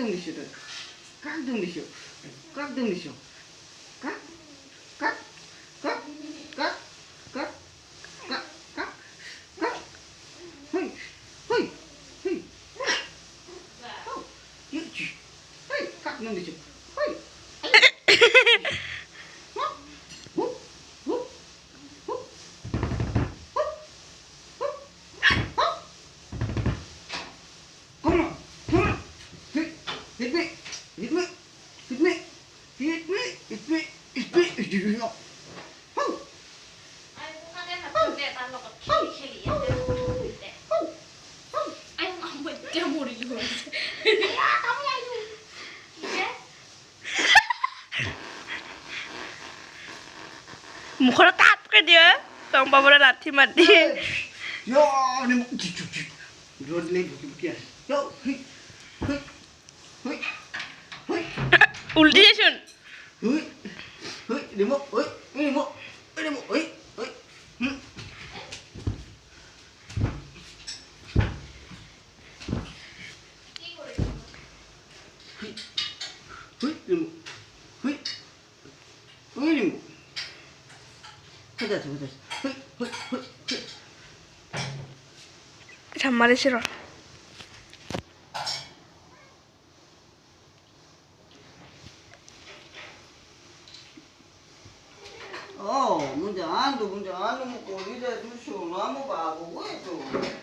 동리쇼. 깍 동리쇼. 깍 동리쇼. 깍. 깍. 깍. 깍. 깍. 깍. 깍. 깍. 허이. 허이. 허이. 어. 이치. 허이. 깍 동리쇼. 허이. মুখৰ তাপকে দিয়ে তং পাবলৈ লাঠি মাতি উল্টি যাচোন 잠말이 싫어 문제 안 돼, 문제 안 돼, 먹고 이래 주시오. 너무 바보고 해, 또.